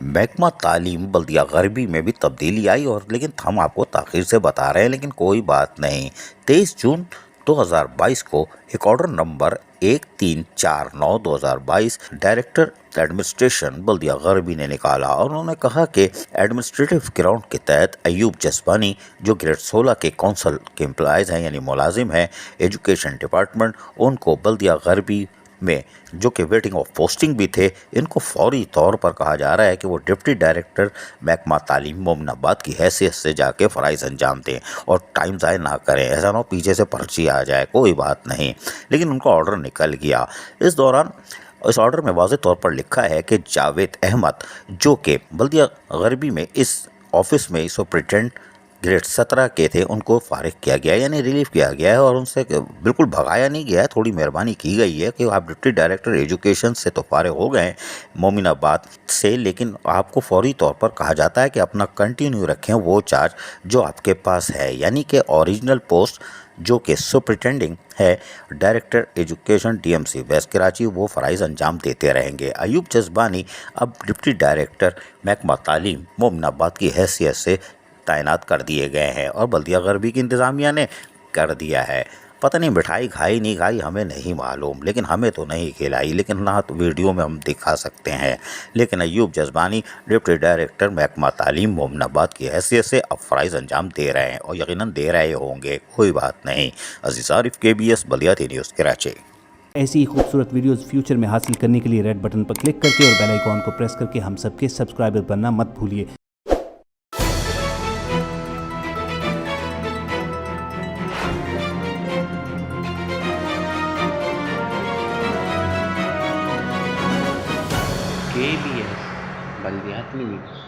محکمہ تعلیم بلدیہ غربی میں بھی تبدیلی آئی اور لیکن ہم آپ کو تاخیر سے بتا رہے ہیں، لیکن کوئی بات نہیں۔ 23 جون 2022 کو ایک آرڈر نمبر 1349/2022 ڈائریکٹر ایڈمنسٹریشن بلدیہ غربی نے نکالا اور انہوں نے کہا کہ ایڈمنسٹریٹو گراؤنڈ کے تحت ایوب جسبانی جو گریڈ 16 کے کونسل کے امپلائز ہیں یعنی ملازم ہیں ایجوکیشن ڈپارٹمنٹ، ان کو بلدیہ غربی میں جو کہ ویٹنگ آف پوسٹنگ بھی تھے، ان کو فوری طور پر کہا جا رہا ہے کہ وہ ڈپٹی ڈائریکٹر محکمہ تعلیم مومن آباد کی حیثیت سے جا کے فرائض انجام دیں اور ٹائم ضائع نہ کریں، ایسا نہ ہو پیچھے سے پرچی آ جائے، کوئی بات نہیں۔ لیکن ان کا آرڈر نکل گیا۔ اس دوران اس آرڈر میں واضح طور پر لکھا ہے کہ جاوید احمد جو کہ بلدیہ غربی میں اس آفس میں سپرنٹینڈنٹ گریڈ 17 کے تھے، ان کو فارغ کیا گیا یعنی ریلیف کیا گیا ہے اور ان سے بالکل بھگایا نہیں گیا ہے، تھوڑی مہربانی کی گئی ہے کہ آپ ڈپٹی ڈائریکٹر ایجوکیشن سے تو فارغ ہو گئے ہیں مومن آباد سے، لیکن آپ کو فوری طور پر کہا جاتا ہے کہ اپنا کنٹینیو رکھیں وہ چارج جو آپ کے پاس ہے، یعنی کہ اوریجنل پوسٹ جو کہ سپرنٹینڈنگ ہے director education D M C west Karachi, وہ فرائض انجام دیتے رہیں گے۔ ایوب جسبانی اب ڈپٹی ڈائریکٹر محکمہ تعلیم مومن آباد کی حیثیت سے تعینات کر دیے گئے ہیں اور بلدیہ غربی کی انتظامیہ نے کر دیا ہے۔ پتہ نہیں مٹھائی کھائی نہیں کھائی ہمیں نہیں معلوم، لیکن ہمیں تو نہیں کھلائی، لیکن نہ تو ویڈیو میں ہم دکھا سکتے ہیں۔ لیکن ایوب جسبانی ڈپٹی ڈائریکٹر محکمہ تعلیم مومن آباد کی حیثیت سے اب فرائض انجام دے رہے ہیں اور یقیناً دے رہے ہوں گے، کوئی بات نہیں۔ عزیز عارف KBS بلدیاتی نیوز کراچی۔ ایسی ہی خوبصورت ویڈیوز فیوچر میں حاصل کرنے کے لیے ریڈ بٹن پر کلک کر کے اور بیل آئیکن کو پریس کر کے ہم سب کے سبسکرائبر بننا مت بھولیے۔ KBS بلدیاتی نیوز۔